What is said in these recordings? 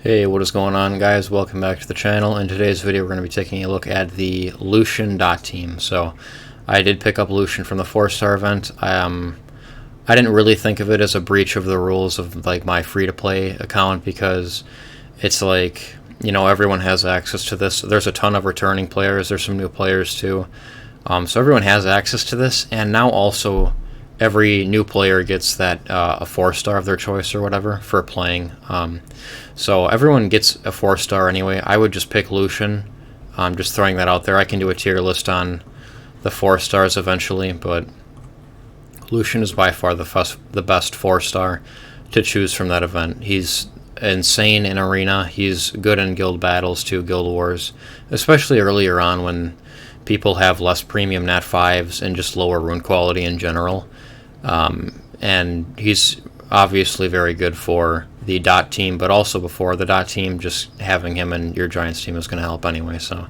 Hey, what is going on, guys? Welcome back to the channel. In today's video, we're going to be taking a look at the Lushen dot team. So, I did pick up Lushen from the 4-star event. I didn't really think of it as a breach of the rules of like my free-to-play account because it's like, you know, everyone has access to this. There's a ton of returning players. There's some new players too. So everyone has access to this, and now also every new player gets that a 4-star of their choice or whatever for playing. So everyone gets a 4-star anyway. I would just pick Lushen. Just throwing that out there. I can do a tier list on the 4-stars eventually, but Lushen is by far the best 4-star to choose from that event. He's insane in arena. He's good in guild battles too, guild wars, especially earlier on when people have less premium nat 5s and just lower rune quality in general. And he's obviously very good for the dot team, but also before the dot team, just having him in your Giants team is going to help anyway. So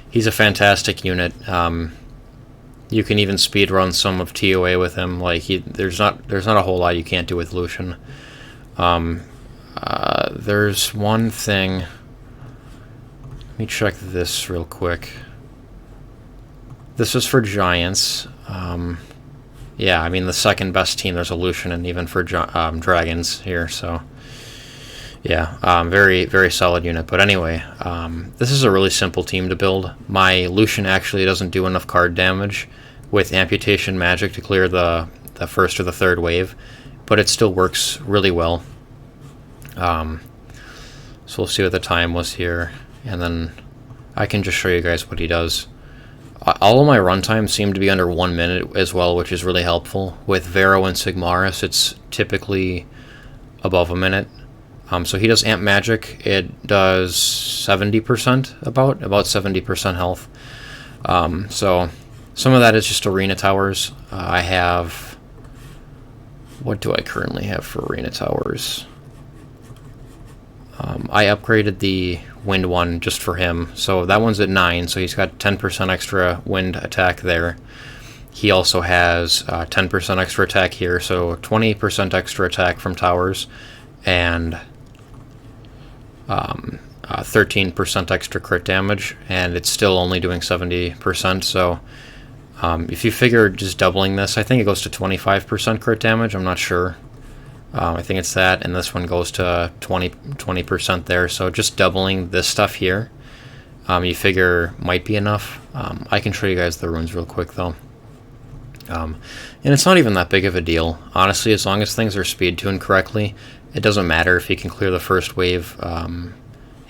he's a fantastic unit. You can even speed run some of TOA with him. Like there's not a whole lot you can't do with Lushen. There's one thing. Let me check this real quick. This is for Giants. Yeah, I mean the second best team. There's a Lushen, and even for Dragons here. So yeah, very very solid unit. But anyway, this is a really simple team to build. My Lushen actually doesn't do enough card damage with amputation magic to clear the first or the third wave, but it still works really well. So we'll see what the time was here, and then I can just show you guys what he does. All of my runtimes seem to be under 1 minute as well, which is really helpful. With Vero and Sigmaris, it's typically above a minute. So he does amp magic. It does 70%, about 70% health. So some of that is just arena towers. I have... What do I currently have for arena towers? I upgraded the wind one just for him, so that one's at 9, so he's got 10% extra wind attack there. He also has 10% extra attack here, so 20% extra attack from towers, and 13% extra crit damage, and it's still only doing 70%, so if you figure just doubling this, I think it goes to 25% crit damage, I'm not sure. I think it's that, and this one goes to 20% there, so just doubling this stuff here, you figure might be enough. I can show you guys the runes real quick, though. And it's not even that big of a deal. Honestly, as long as things are speed tuned correctly, it doesn't matter if he can clear the first wave.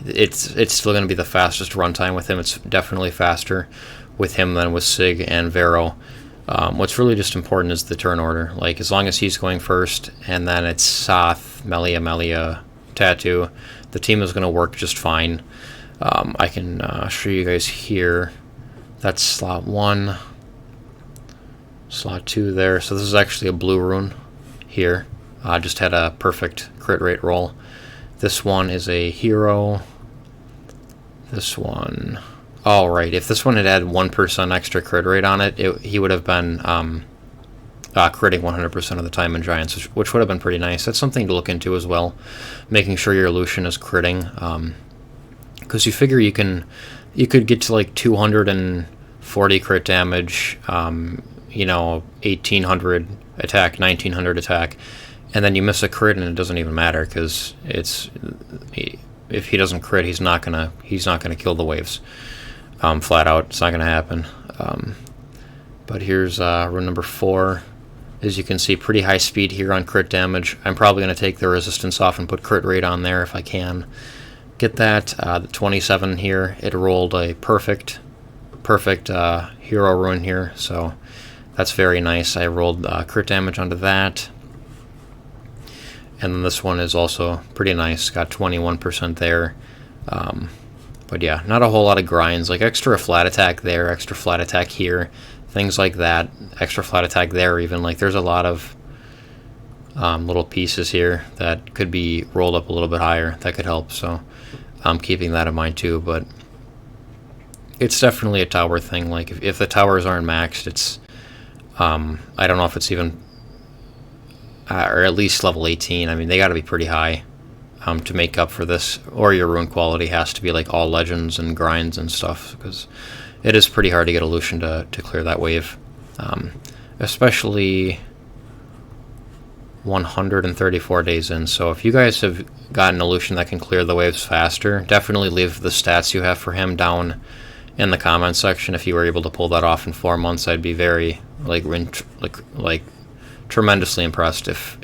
It's still going to be the fastest runtime with him. It's definitely faster with him than with Sig and Vero. What's really just important is the turn order. Like, as long as he's going first, and then it's Soth, Melia, Tattoo, the team is going to work just fine. I can show you guys here. That's slot 1, slot 2 there. So this is actually a blue rune here. I just had a perfect crit rate roll. This one is a hero. This one... Oh, right. If this one had 1% extra crit rate on it, he would have been critting 100% of the time in Giants, which would have been pretty nice. That's something to look into as well, making sure your Lushen is critting. Because you figure you could get to like 240 crit damage, you know, 1800 attack, 1900 attack, and then you miss a crit and it doesn't even matter because if he doesn't crit, he's not gonna kill the waves. Flat out, it's not going to happen. But here's rune number 4. As you can see, pretty high speed here on crit damage. I'm probably going to take the resistance off and put crit rate on there if I can. Get that. The 27 here, it rolled a perfect hero rune here, so that's very nice. I rolled crit damage onto that. And then this one is also pretty nice, got 21% there. But yeah, not a whole lot of grinds, like extra flat attack there, extra flat attack here, things like that, extra flat attack there even. Like there's a lot of little pieces here that could be rolled up a little bit higher that could help, so I'm keeping that in mind too. But it's definitely a tower thing. Like if the towers aren't maxed, it's I don't know if it's even or at least level 18. I mean, they got to be pretty high to make up for this, or your rune quality has to be like all legends and grinds and stuff, because it is pretty hard to get a Lushen to clear that wave, especially 134 days in. So if you guys have gotten a Lushen that can clear the waves faster, definitely leave the stats you have for him down in the comment section. If you were able to pull that off in 4 months, I'd be very like tremendously impressed if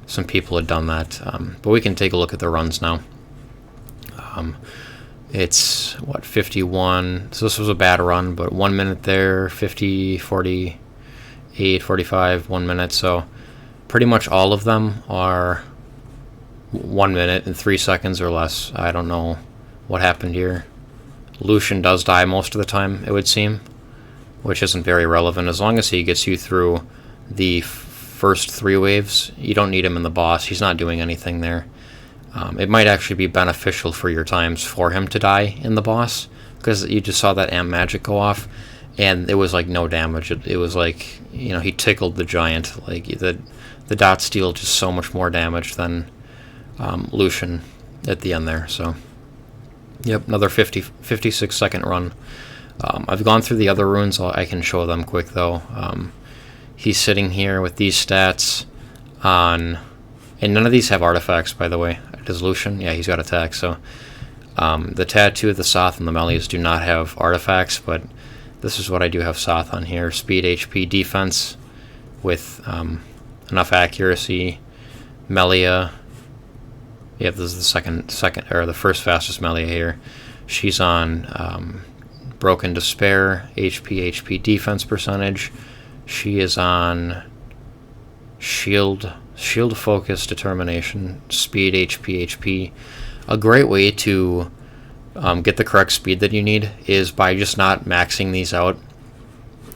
some people had done that. But we can take a look at the runs now. It's what, 51, so this was a bad run, but 1 minute there, 50, 48, 45, 1 minute. So pretty much all of them are 1 minute and 3 seconds or less. I don't know what happened here. Lushen does die most of the time, it would seem, which isn't very relevant. As long as he gets you through the first 3 waves, you don't need him in the boss. He's not doing anything there. It might actually be beneficial for your times for him to die in the boss, because you just saw that amp magic go off, and it was like no damage. It was like, you know, he tickled the giant. Like the dots deal just so much more damage than Lushen at the end there. So, yep, another 56 second run. I've gone through the other runes. I can show them quick though. He's sitting here with these stats on, and none of these have artifacts, by the way. Does Lushen? Yeah, he's got attack. So the Tattoo, the Soth, and the Melias do not have artifacts, but this is what I do have Soth on here. Speed, HP, defense with enough accuracy. Melia, yeah, this is the second or the first fastest Melia here. She's on Broken Despair, HP, defense percentage. She is on Shield Focus, Determination, Speed, HP. A great way to get the correct speed that you need is by just not maxing these out,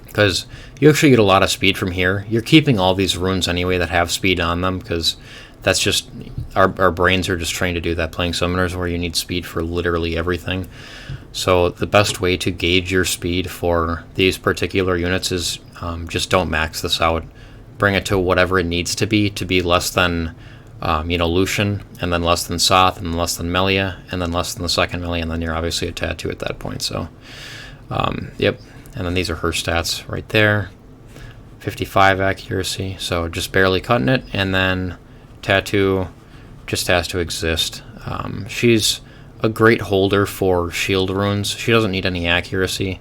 because you actually get a lot of speed from here. You're keeping all these runes anyway that have speed on them, because that's just, our brains are just trained to do that playing summoners, where you need speed for literally everything. So the best way to gauge your speed for these particular units is just don't max this out. Bring it to whatever it needs to be less than Lushen, and then less than Soth, and then less than Melia, and then less than the second Melia, and then you're obviously a Tattoo at that point. So yep, and then these are her stats right there. 55 accuracy, so just barely cutting it. And then Tattoo just has to exist. She's a great holder for shield runes. She doesn't need any accuracy.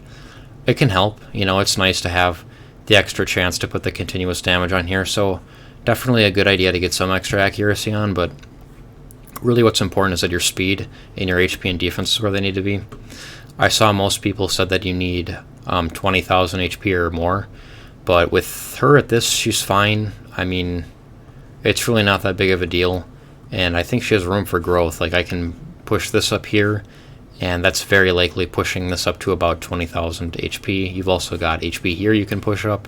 It can help, it's nice to have the extra chance to put the continuous damage on here, so definitely a good idea to get some extra accuracy on, but really what's important is that your speed and your HP and defense is where they need to be. I saw most people said that you need 20,000 HP or more, but with her at this, she's fine. I mean, it's really not that big of a deal, and I think she has room for growth. Like, I can push this up here, and that's very likely pushing this up to about 20,000 HP. You've also got HP here you can push up.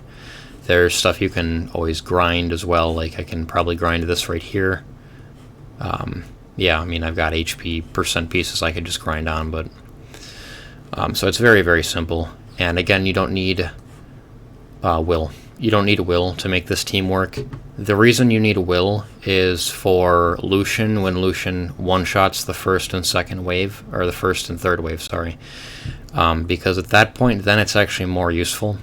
There's stuff you can always grind as well. Like, I can probably grind this right here. Yeah, I mean, I've got HP percent pieces I could just grind on, but so it's very, very simple. And again, you don't need will. You don't need will to make this team work. The reason you need will is for Lushen, when Lushen one-shots the first and second wave, or the first and third wave, sorry. Because at that point, then it's actually more useful.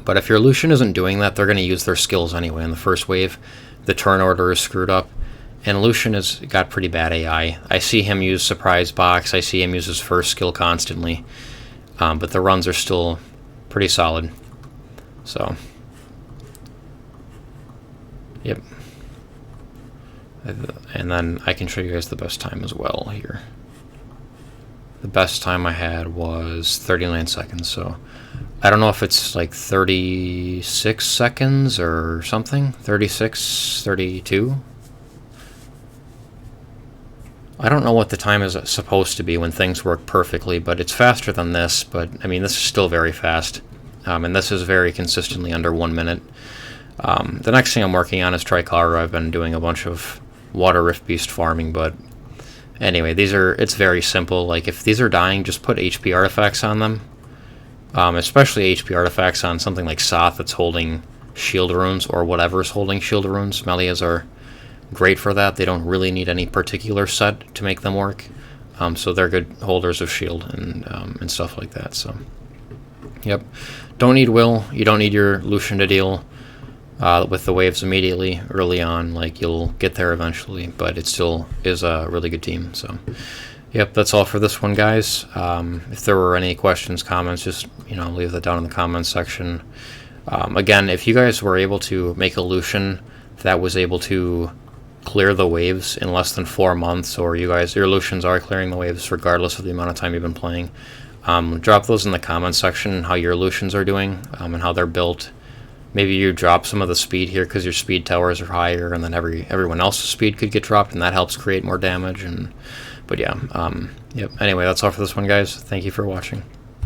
But if your Lushen isn't doing that, they're going to use their skills anyway in the first wave. The turn order is screwed up, and Lushen has got pretty bad AI. I see him use Surprise Box, I see him use his first skill constantly, but the runs are still pretty solid. So, yep. And then I can show you guys the best time as well here. The best time I had was 39 seconds, so I don't know if it's like 36 seconds or something. 36, 32. I don't know what the time is supposed to be when things work perfectly, but it's faster than this. But I mean, this is still very fast. And this is very consistently under 1 minute. The next thing I'm working on is Tricara. I've been doing a bunch of Water Rift Beast farming, but anyway, it's very simple. Like, if these are dying, just put HP artifacts on them. Especially HP artifacts on something like Soth that's holding shield runes, or whatever's holding shield runes. Melias are great for that. They don't really need any particular set to make them work. So they're good holders of shield and stuff like that. So, yep. Don't need will. You don't need your Lushen to deal with the waves immediately early on. Like, you'll get there eventually, but it still is a really good team. So, yep, that's all for this one, guys. If there were any questions, comments, just leave that down in the comments section. Again, if you guys were able to make a Lushen that was able to clear the waves in less than 4 months, or your Lushens are clearing the waves regardless of the amount of time you've been playing, drop those in the comments section, how your Lushens are doing and how they're built. Maybe you drop some of the speed here because your speed towers are higher, and then everyone else's speed could get dropped, and that helps create more damage. But yeah, yep. Anyway, that's all for this one, guys. Thank you for watching.